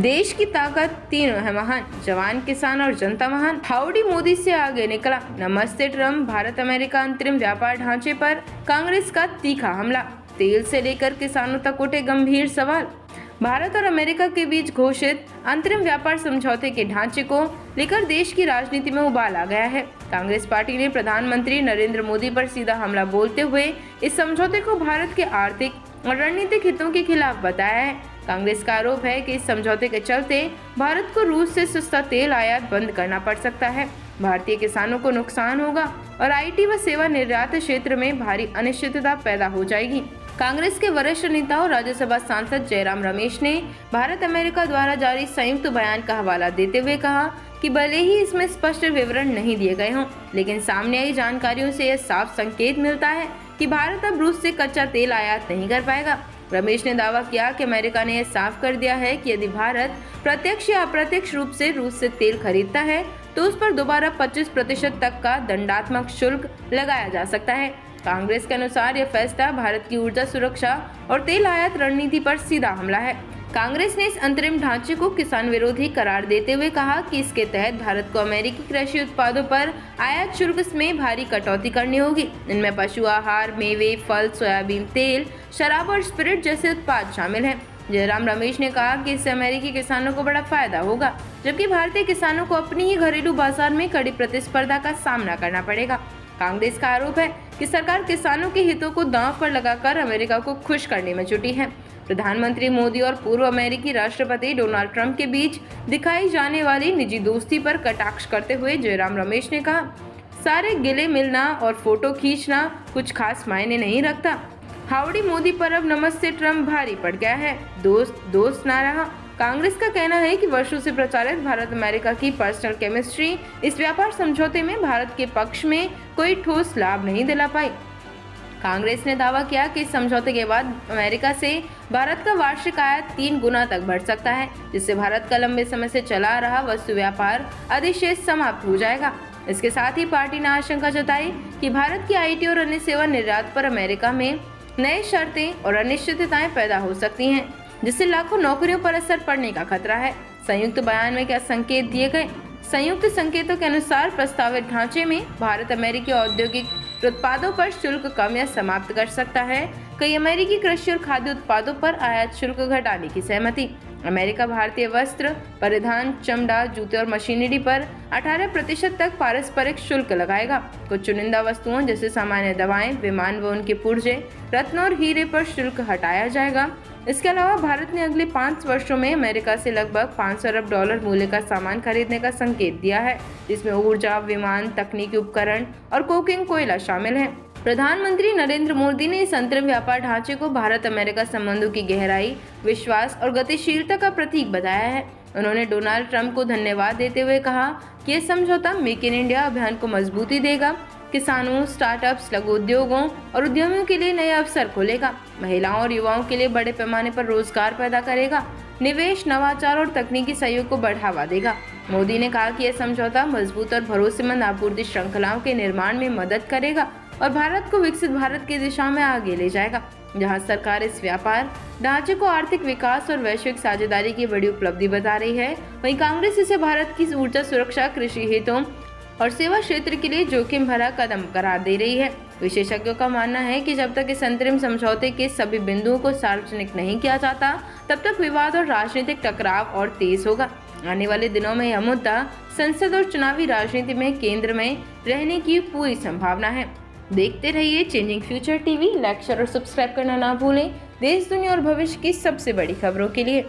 देश की ताकत तीनों है महान, जवान, किसान और जनता महान। हाउडी मोदी से आगे निकला नमस्ते ट्रम्प। भारत अमेरिका अंतरिम व्यापार ढांचे पर कांग्रेस का तीखा हमला। तेल से लेकर किसानों तक उठे गंभीर सवाल। भारत और अमेरिका के बीच घोषित अंतरिम व्यापार समझौते के ढांचे को लेकर देश की राजनीति में उबाल आ गया है। कांग्रेस पार्टी ने प्रधानमंत्री नरेंद्र मोदी पर सीधा हमला बोलते हुए इस समझौते को भारत के आर्थिक और रणनीतिक हितों के खिलाफ बताया है। कांग्रेस का आरोप है कि इस समझौते के चलते भारत को रूस से सस्ता तेल आयात बंद करना पड़ सकता है, भारतीय किसानों को नुकसान होगा और आईटी व सेवा निर्यात क्षेत्र में भारी अनिश्चितता पैदा हो जाएगी। कांग्रेस के वरिष्ठ नेता और राज्यसभा सांसद जयराम रमेश ने भारत अमेरिका द्वारा जारी संयुक्त बयान का हवाला देते हुए कहा कि भले ही इसमें स्पष्ट विवरण नहीं दिए गए हों, लेकिन सामने आई जानकारियों से यह साफ संकेत मिलता है कि भारत अब रूस से कच्चा तेल आयात नहीं कर पाएगा। रमेश ने दावा किया कि अमेरिका ने यह साफ कर दिया है कि यदि भारत प्रत्यक्ष या अप्रत्यक्ष रूप से रूस से तेल खरीदता है तो उस पर दोबारा 25% तक का दंडात्मक शुल्क लगाया जा सकता है। कांग्रेस के अनुसार यह फैसला भारत की ऊर्जा सुरक्षा और तेल आयात रणनीति पर सीधा हमला है। कांग्रेस ने इस अंतरिम ढांचे को किसान विरोधी करार देते हुए कहा कि इसके तहत भारत को अमेरिकी कृषि उत्पादों पर आयात शुल्क में भारी कटौती करनी होगी। इनमें पशु आहार, मेवे, फल, सोयाबीन तेल, शराब और स्पिरिट जैसे उत्पाद शामिल हैं। जयराम रमेश ने कहा कि इससे अमेरिकी किसानों को बड़ा फायदा होगा, जबकि भारतीय किसानों को अपनी ही घरेलू बाजार में कड़ी प्रतिस्पर्धा का सामना करना पड़ेगा। कांग्रेस का आरोप है कि सरकार किसानों के हितों को दांव पर लगाकर अमेरिका को खुश करने में जुटी है। प्रधानमंत्री मोदी और पूर्व अमेरिकी राष्ट्रपति डोनाल्ड ट्रंप के बीच दिखाई जाने वाली निजी दोस्ती पर कटाक्ष करते हुए जयराम रमेश ने कहा, सारे गिले मिलना और फोटो खींचना कुछ खास मायने नहीं रखता। हाउडी मोदी पर अब नमस्ते ट्रम्प भारी पड़ गया है, दोस्त ना रहा। कांग्रेस का कहना है कि वर्षों से प्रचारित भारत अमेरिका की पर्सनल केमिस्ट्री इस व्यापार समझौते में भारत के पक्ष में कोई ठोस लाभ नहीं दिला पाई। कांग्रेस ने दावा किया कि इस समझौते के बाद अमेरिका से भारत का वार्षिक आयात 3 गुना तक बढ़ सकता है, जिससे भारत का लंबे समय से चला आ रहा वस्तु व्यापार अधिशेष समाप्त हो जाएगा। इसके साथ ही पार्टी ने आशंका जताई कि भारत की आईटी और अन्य सेवा निर्यात पर अमेरिका में नए शर्तें और अनिश्चितताएं पैदा हो सकती हैं, जिससे लाखों नौकरियों पर असर पड़ने का खतरा है। संयुक्त बयान में क्या संकेत दिए गए? संयुक्त संकेतों के अनुसार प्रस्तावित ढांचे में भारत अमेरिकी औद्योगिक उत्पादों पर शुल्क कम या समाप्त कर सकता है। कई अमेरिकी कृषि और खाद्य उत्पादों पर आयात शुल्क घटाने की सहमति। अमेरिका भारतीय वस्त्र, परिधान, चमड़ा, जूते और मशीनरी पर 18% तक पारस्परिक शुल्क लगाएगा। कुछ चुनिंदा वस्तुओं जैसे सामान्य दवाएं, विमान व उनके पुर्जे, रत्न और हीरे पर शुल्क हटाया जाएगा। इसके अलावा भारत ने अगले 5 वर्षों में अमेरिका से लगभग $500 अरब मूल्य का सामान खरीदने का संकेत दिया है, जिसमें ऊर्जा, विमान, तकनीकी उपकरण और कोकिंग कोयला शामिल है। प्रधानमंत्री नरेंद्र मोदी ने इस अंतरिम व्यापार ढांचे को भारत अमेरिका संबंधों की गहराई, विश्वास और गतिशीलता का प्रतीक बताया है। उन्होंने डोनाल्ड ट्रंप को धन्यवाद देते हुए कहा कि यह समझौता मेक इन इंडिया अभियान को मजबूती देगा, किसानों, स्टार्टअप्स, लघु उद्योगों और उद्यमियों के लिए नए अवसर खोलेगा, महिलाओं और युवाओं के लिए बड़े पैमाने पर रोजगार पैदा करेगा, निवेश, नवाचार और तकनीकी सहयोग को बढ़ावा देगा। मोदी ने कहा कि यह समझौता मजबूत और भरोसेमंद आपूर्ति श्रृंखलाओं के निर्माण में मदद करेगा और भारत को विकसित भारत की दिशा में आगे ले जाएगा, जहां सरकार इस व्यापार ढांचे को आर्थिक विकास और वैश्विक साझेदारी की बड़ी उपलब्धि बता रही है। वहीं कांग्रेस इसे भारत की ऊर्जा सुरक्षा, कृषि हितों और सेवा क्षेत्र के लिए जोखिम भरा कदम करार दे रही है। विशेषज्ञों का मानना है कि जब तक इस अंतरिम समझौते के सभी बिंदुओं को सार्वजनिक नहीं किया जाता, तब तक विवाद और राजनीतिक टकराव और तेज होगा। आने वाले दिनों में यह मुद्दा संसद और चुनावी राजनीति में केंद्र में रहने की पूरी संभावना है। देखते रहिए changing future TV. Like, share और सब्सक्राइब करना ना भूलें देश, दुनिया और भविष्य की सबसे बड़ी खबरों के लिए।